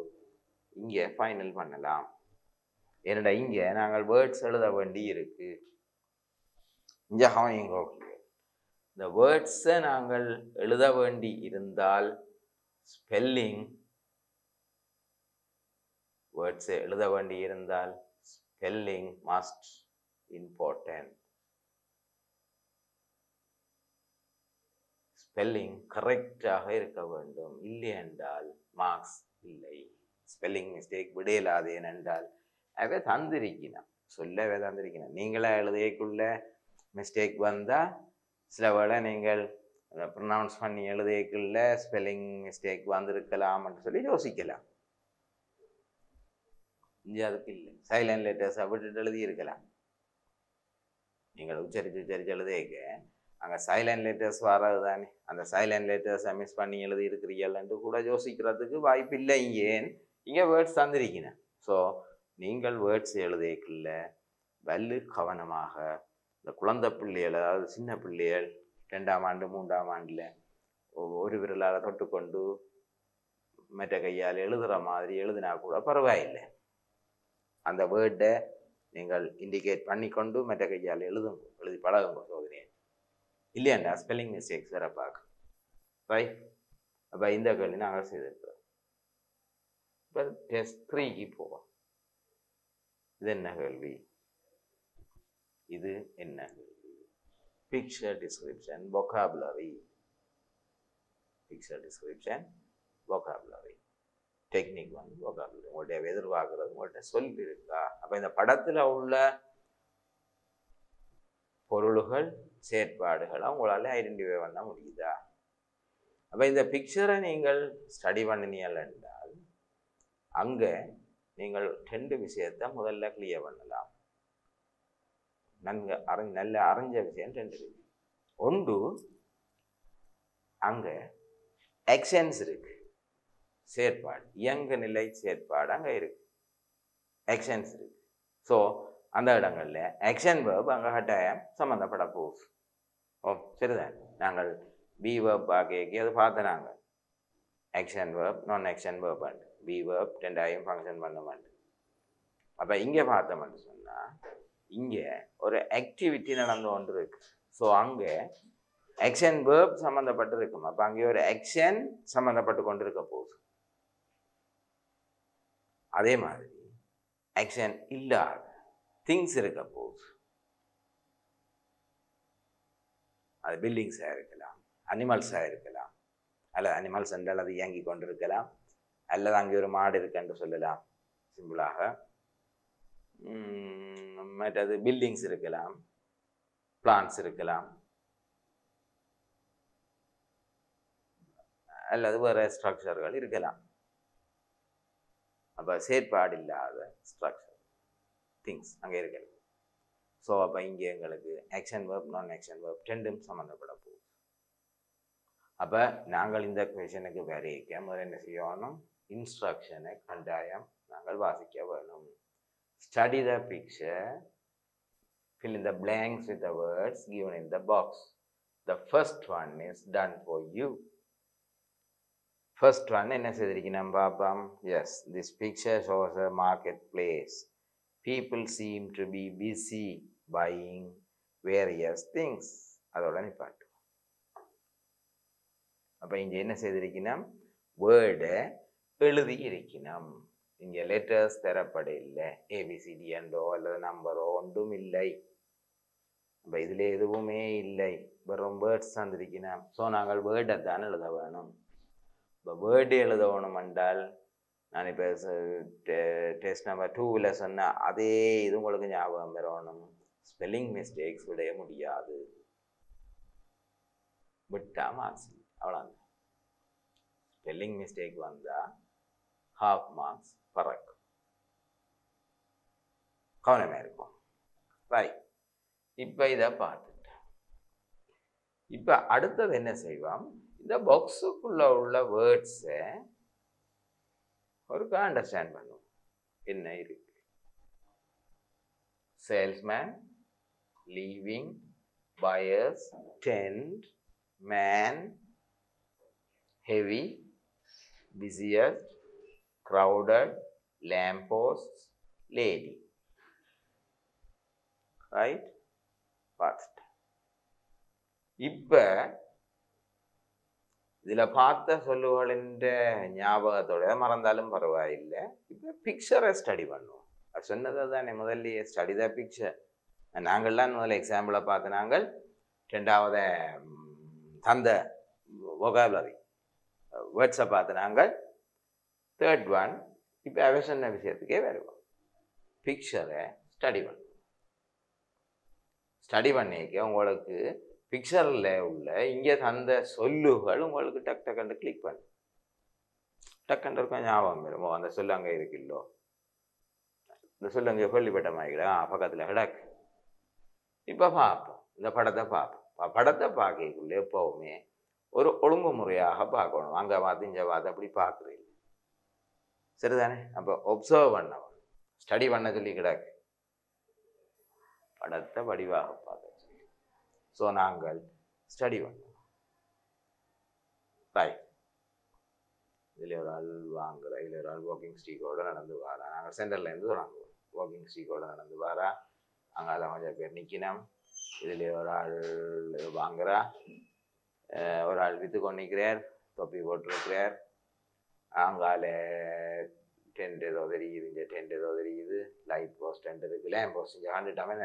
[SPEAKER 2] இங்கே ஃபைனல் பண்ணலாம். ஏன்னா இங்கே நாங்கள் வேர்ட்ஸ் எழுத வேண்டி இருக்கு. இங்கே ஹாவிங்கோ இந்த வேர்ட்ஸை நாங்கள் எழுத வேண்டி இருந்தால் ஸ்பெல்லிங், வேர்ட்ஸை எழுத வேண்டி இருந்தால் ஸ்பெல்லிங் மஸ்ட் இம்பார்ட்டன்ட். ஸ்பெல்லிங் கரெக்டாக இருக்க வேண்டும். இல்லை என்றால் மார்க்ஸ் இல்லை. ஸ்பெல்லிங் மிஸ்டேக் விடையிலாது. ஏனென்றால் அவை தந்திருக்கணும், சொல்லவே தந்திருக்கணும். நீங்களே எழுதியக்குள்ள மிஸ்டேக் வந்தால் சில வேளை நீங்கள் ப்ரொனவுன்ஸ் பண்ணி எழுதியக்குள்ள ஸ்பெல்லிங் மிஸ்டேக் வந்திருக்கலாம்னு சொல்லி யோசிக்கலாம். இங்கே அதுக்கு இல்லை. சைலண்ட் லெட்டர்ஸை விட்டுட்டு எழுதியிருக்கலாம். நீங்கள் உச்சரித்து எழுதியக்க அங்கே சைலண்ட் லெட்டர்ஸ் வர்றது தானே. அந்த சைலண்ட் லெட்டர்ஸை மிஸ் பண்ணி எழுதி இருக்கிறீங்கள்ன்ட்டு கூட யோசிக்கிறதுக்கு வாய்ப்பு இல்லை. இங்கே வேர்ட்ஸ் தந்திருக்கணும். ஸோ நீங்கள் வேர்ட்ஸ் எழுதியக்குள்ள வல்லு கவனமாக இந்த குழந்தை பிள்ளைகள், அதாவது சின்ன பிள்ளைகள் 2ஆம் ஆண்டு 3ஆம் ஆண்டில் ஒரு விரலால் தொட்டுக்கொண்டு மற்ற கையால் எழுதுகிற மாதிரி எழுதினா கூட பரவாயில்லை. அந்த வேர்டை நீங்கள் இண்டிகேட் பண்ணிக்கொண்டு மற்ற கையால் எழுதி பழகுங்க சோதனையை. இல்லையாண்டா ஸ்பெல்லிங் மிஸ்டேக்ஸ் வேற பார்க்க ரைட். அப்போ இந்த கேள்வி நாங்கள் செய்திருக்கிறோம். இப்போ டெஸ்ட் 3க்கு போவோம். இது என்ன கேள்வி? இது என்ன கேள்வி? Picture description vocabulary. Picture description vocabulary. Technique வந்து vocabulary. உங்கள்கிட்ட எதிர்பார்க்கறது உங்கள்கிட்ட சொல்லி இருக்கா? அப்போ இந்த படத்தில் உள்ள பொருள்கள் செயற்பாடுகளை உங்களால் ஐடென்டிஃபை பண்ண முடியுதா? அப்போ இந்த பிக்சரை நீங்கள் ஸ்டடி பண்ணினீர்கள் என்றால் அங்கே நீங்கள் 2 விஷயத்தை முதல்ல கிளியர் பண்ணலாம். நன்கு நல்ல அறிஞ்ச விஷயம் 2 இருக்கு. ஒன்று, அங்கே ஆக்ஷன்ஸ் இருக்கு, செயற்பாடு, இயங்கு நிலை செயற்பாடு அங்கே இருக்கு, ஆக்ஷன்ஸ் இருக்கு. ஸோ அந்த இடங்கள்ல ஆக்ஷன் வேர்ப் அங்கே கட்டாயம் சம்மந்தப்பட போகுது. ஓ சரிதான். நாங்கள் பி வேர்ப் ஆகிய அது பார்த்து நாங்கள் action verb non action verb and be verb 2ஆயும் ஃபங்க்ஷன் பண்ண மாட்டேன். அப்போ இங்கே பார்த்தோம்னு சொன்னால் இங்கே ஒரு ஆக்டிவிட்டி நடந்து கொண்டு இருக்கு. ஸோ அங்கே ஆக்ஷன் வேர்ப் சம்மந்தப்பட்டு இருக்கும். அப்போ அங்கே ஒரு ஆக்ஷன் சம்மந்தப்பட்டு கொண்டு இருக்க போகுது. அதே மாதிரி ஆக்ஷன் இல்லாத திங்ஸ் இருக்க போகுது. அது பில்டிங்ஸாக இருக்கலாம், அனிமல்ஸாக இருக்கலாம், அல்லது அனிமல்ஸ் என்றால் அது இயங்கி கொண்டு இருக்கலாம், அல்லது அங்கே ஒரு மாடு இருக்குன்னு சொல்லலாம் சிம்பிளாக. மற்றது பில்டிங்ஸ் இருக்கலாம், பிளான்ஸ் இருக்கலாம், அல்லது வேறு ஸ்ட்ரக்சர்கள் இருக்கலாம். அப்போ செயற்பாடு இல்லாத ஸ்ட்ரக்சர் திங்ஸ் அங்கே இருக்கிறது. ஸோ அப்போ இங்கே எங்களுக்கு action verb non action verb 2ம் சம்மந்தப்பட போகுது. அப்போ நாங்கள் இந்த கொஷனுக்கு வரைக்க முதல்ல என்ன செய்யணும்? இன்ஸ்ட்ரக்ஷனை கட்டாயம் நாங்கள் வாசிக்க வேணும். Study the picture, fill in the blanks with the words given in the box. The first one is done for you. First one என்ன செய்திருக்கணும் பார்ப்போம். Yes, this picture shows a marketplace. people seem to be busy buying various things. அதோட நிப்பாட்டு. அப்ப இங்க என்ன செய்திருக்கணும்? வேர்டை எழுதி இருக்கணும். இங்க லெட்டர்ஸ் தரப்பட இல்லை, ஏபிசிடி என்றோ அல்லது நம்பரோ ஒன்றும் இல்லை. அப்ப இதுல எதுவுமே இல்லை, வெறும் வேர்ட்ஸ் தந்திருக்கணும். ஸோ நாங்கள் வேர்டை தான் எழுத வேணும். இப்போ வேர்டு எழுத வேணும் என்றால் நான் இப்போ டெஸ்ட் நம்பர் 2ல் சொன்னால் அதே இது உங்களுக்கு ஞாபகம் வரணும். ஸ்பெல்லிங் மிஸ்டேக்ஸ் விட முடியாது, விட்டா மார்க்ஸ் அவ்வளோ. ஸ்பெல்லிங் மிஸ்டேக் வந்தால் ஹாஃப் மார்க்ஸ் பறக்கும். கவனமாக இருக்கும். ரைட், இப்போ இதை பார்த்துட்டேன். இப்போ அடுத்தது என்ன செய்வோம்? இந்த பாக்ஸுக்குள்ள உள்ள வேர்ட்ஸை ஒருக்கா அண்டர்ஸ்டாண்ட் பண்ணும். என்ன இருக்கு? Salesman, leaving, buyers, tent, man, heavy, busiest, crowded, lampposts, lady. Right? பார்த்துட்டு இப்ப இதுல பார்த்த சொல்லுகளின் ஞாபகத்தோட மறந்தாலும் பரவாயில்லை. இப்ப பிக்சரை ஸ்டடி பண்ணுவோம். அது சொன்னது தானே முதல்ல, ஸ்டடி த பிக்சர். நாங்கள்லாம் முதல்ல எக்ஸாம்பிளை பார்த்து நாங்கள் 2வது தந்த வொகாபுலரி வேர்ட்ஸை பார்த்து நாங்கள் 3rd ஒன் இப்போ அவ சொன்ன விஷயத்துக்கே வருவோம். பிக்சரை ஸ்டடி பண்ணுவோம். ஸ்டடி பண்ணிக்க உங்களுக்கு பிக்சரில் உள்ள இங்கே தந்த சொல்லுகள் உங்களுக்கு டக்குன்னு கிளிக் பண்ணு. டக்குன்னு இருக்கும் ஞாபகம் வருமோ, அந்த சொல்லு அங்கே இருக்குல்லோ, இந்த சொல்லு அங்கே கேள்விப்பட்ட மாதிரி பக்கத்தில் கிடக்கு. இப்போ பார்ப்போம், இந்த படத்தை பார்ப்போம். படத்தை பார்க்கக்குள்ள எப்போவுமே ஒரு ஒழுங்குமுறையாக பார்க்கணும். அங்கே பார்த்து இங்கே பார்த்து அப்படி பார்க்குறீங்க, சரிதானே? அப்போ ஒப்சர்வ் பண்ணவன் ஸ்டடி பண்ண சொல்லி கிடக்கு, படத்தை வடிவாக பார்க்க சொல்லி. ஸோ நாங்கள் ஸ்டடி பண்ணுவோம். ரைட், இதில் ஒரு ஆள் வாங்குற, இதில் ஒரு ஆள் வாக்கிங் ஸ்டிக்கோடு நடந்து வாரா. நாங்கள் சென்டர்லேருந்து வாங்குவோம். வாக்கிங் ஸ்டிக்கோடு நடந்து வாரா. அங்கே கொஞ்சம் பேர் நிற்கணும். இதில் ஒரு ஆள் வாங்குறா, ஒரு ஆள் விற்று கொண்டு நிற்கிறார், தொப்பி போட்டிருக்கிறார். அங்கால டென்ட் ஏதோ தெரியுது, இங்கே டென்ட் ஏதோ தெரியுது, லைட் போஸ்ட் டென்ட் இருக்குது, லேம்ப் போஸ்ட் இங்கே கண்டுட்டாமே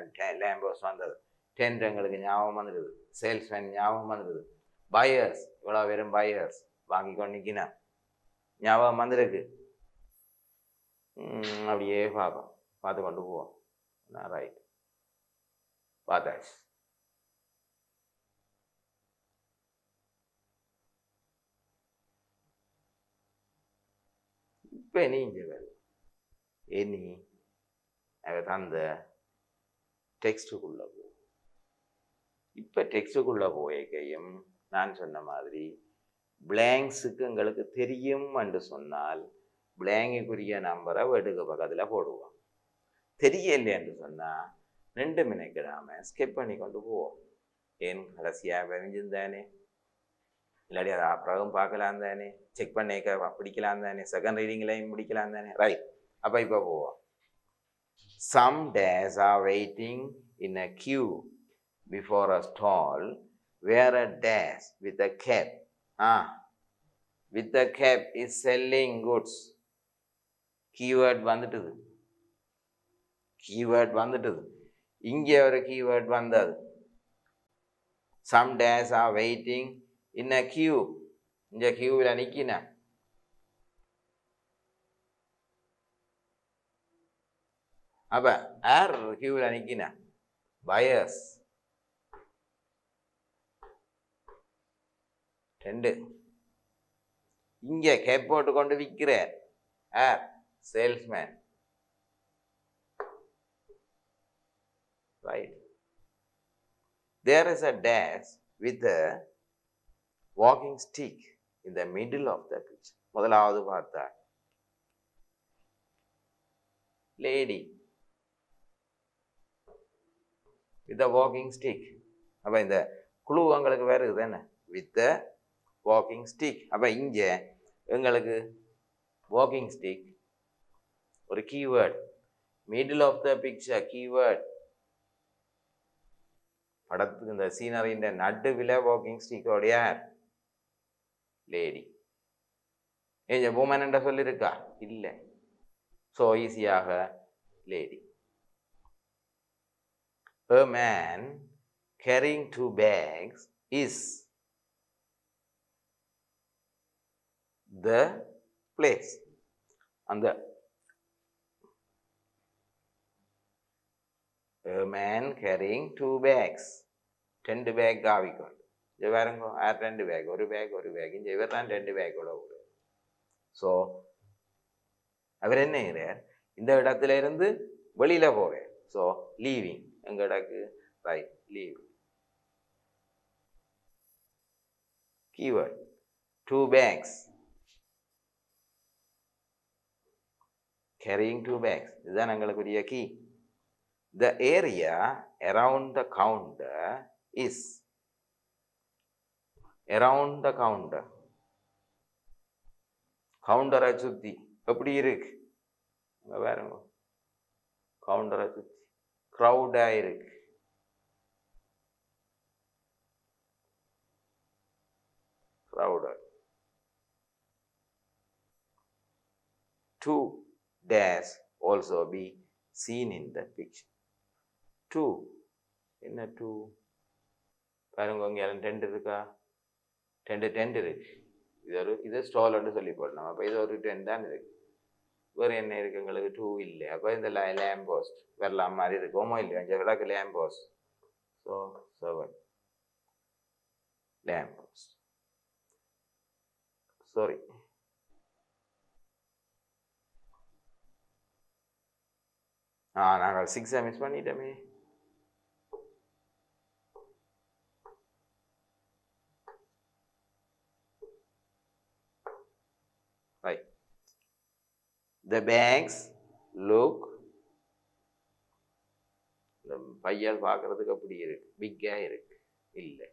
[SPEAKER 2] லேம்ப் போஸ்ட் வந்தது. டென்ட் எங்களுக்கு ஞாபகம் வந்துடுது, சேல்ஸ்மேன் ஞாபகம் வந்துடுது, பையர்ஸ் இவ்வளோ வெறும் பையர்ஸ் வாங்கி கொண்டு நிற்கினேன் ஞாபகம் வந்துருக்கு. அப்படியே பார்ப்போம், பார்த்து கொண்டு போவோம். ரைட், பார்த்தாச்சு. இப்போ நீ இங்கே வேறு இனி அந்த டெக்ஸ்டுக்குள்ளே போ. இப்போ டெக்ஸ்டுக்குள்ளே போயக்கையும் நான் சொன்ன மாதிரி பிளாங்க்ஸுக்கு எங்களுக்கு தெரியும் என்று சொன்னால் பிளாங்குக்குரிய நம்பரை வீட்டுக்கு பக்கத்தில் போடுவோம். தெரியலை என்று சொன்னால் 2 மினிக்கிடாமல் ஸ்கிப் பண்ணி கொண்டு போவோம். ஏன் கடைசியாக விரிஞ்சிருந்தானே, இல்லாடி அதை அப்புறம் பார்க்கலாம் தானே, செக் பண்ணிக்க பிடிக்கலாம் தானே, செகண்ட் ரீடிங்லையும் பிடிக்கலாம் தானே. ரைட், அப்போ இப்போ போவோம். Some days are waiting in a queue before a stall where a dash with a cap with a cap is selling goods. Keyword வந்துட்டுது, keyword வந்துட்டுது. இங்கே ஒரு keyword வந்தது. Some days are waiting in a queue. இந்த queueல நிக்கின. அப்ப யார் queueல நிக்கின? buyers. 2. இங்க gap போட்டு கொண்டு விற்கிறார் யார்? Salesman. Right. There is a dash with a walking stick in the middle of the picture. முதலாவது பார்த்தா lady with a walking stick. அப்ப இந்த குழு உங்களுக்கு வேற இதுதானே, with a walking stick. அப்ப இங்க எங்களுக்கு walking stick ஒரு keyword, middle of the picture keyword படத்துக்கு இந்த சீனரியின் நடுவில் வாக்கிங் ஸ்டிக்கோட யார் லேடி ஏன் woman என்ற சொல்லிருக்கா இல்லை ஸோ ஈஸியாக lady a man carrying 2 bags is the place அந்த a man carrying 2 bags 2 back ஆவிக்கொண்டு இங்கே வேறுங்க 2 பேக் ஒரு பேக் இங்கே இவர் தான் 2 பேக்கோட விடு ஸோ அவர் என்ன செய்கிறார் இந்த இடத்துல இருந்து வெளியில போவார் ஸோ லீவிங் எங்க இடக்கு right leaving keyword 2 bags carrying 2 bags இதுதான் எங்களுக்குரிய key the area around the counter is around the counter கவுண்டரை சுத்தி எப்படி இருக்கு பாருங்க கவுண்டரை சுத்தி crowd-ஆ இருக்கு crowded 2 dash also be seen in the picture 2 என்ன 2 பாருங்க இங்க 2 இருக்கா 10 இருக்கு இது ஸ்டால்னு சொல்லி போடலாம் அப்ப இது ஒரு 10 தான் இருக்கு வேற என்ன இருக்கு உங்களுக்கு 2 இல்லை அப்ப இந்த lamp post வரலாம் மாதிரி இருக்குமோ இல்லையா இங்க விளக்கு lamp post so 7 lamp post sorry நாங்கள் 6 மிஸ் பண்ணிட்டோமே right the bags look பையல் பார்க்கறதுக்கு அப்படி இருக்கு பிக்கா இருக்கு இல்லை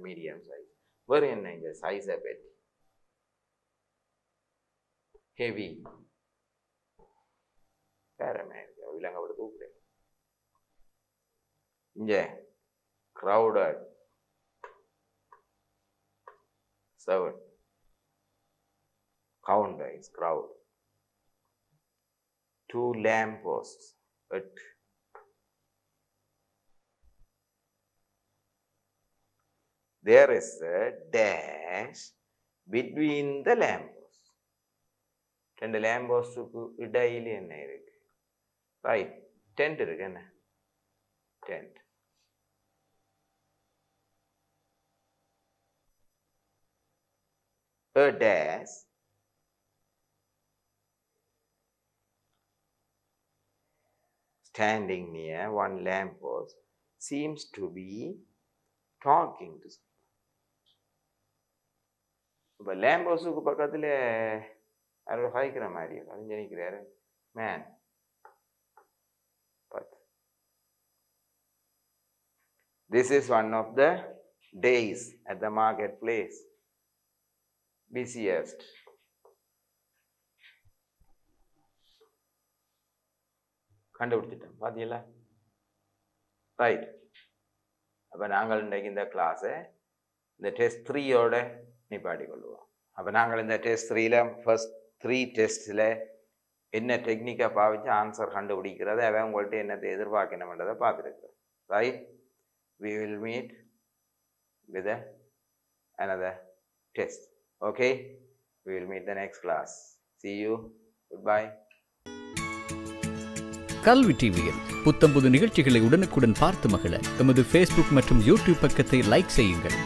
[SPEAKER 2] மீடியம் சைஸ் வேற என்ன இந்த சைஸை பற்றி ஹெவி பேரமே விலங்க விட தூக்குறேன் இங்க crowded 7 counter is crowd 2 lamp posts 8 there is a dash between the lamp posts 2 lamp posts-க்கு இடையில என்ன இருக்கு ரைட் டென்ட் இருக்கு என்ன tent a dash standing near one lamp post seems to be talking to someone. இப்ப lamp post-க்கு பக்கத்துல யாரோ ஹைக்கிற மாதிரி அங்க நிக்கிறாரு man this is one of the days at the marketplace busiest கண்டுபிடிச்சிட்டோம் பாத்தீங்களா ரைட் அப்ப நாங்கள் இன்றைக்கு இந்த கிளாஸை இந்த டெஸ்ட் 3யோட நிப்பாட்டி கொள்வோம் அப்ப நாங்கள் இந்த டெஸ்ட் 3ல ஃபர்ஸ்ட் 3 டெஸ்ட்ல என்ன டெக்னிக்கா பாவிச்சு ஆன்சர் கண்டுபிடிக்கிறது அவன் உங்கள்கிட்ட என்னத்தை எதிர்பார்க்கணும்ன்றதை பார்த்துருக்கிறோம் right we will meet with another test okay we will meet the next class see you goodbye
[SPEAKER 3] கல்வி டிவியில் புத்தம்புது நிகழ்ச்சிகளை உடனுக்குடன் பார்த்து மகிழ எமது Facebook மற்றும் YouTube பக்கத்தை லைக் செய்யுங்கள்.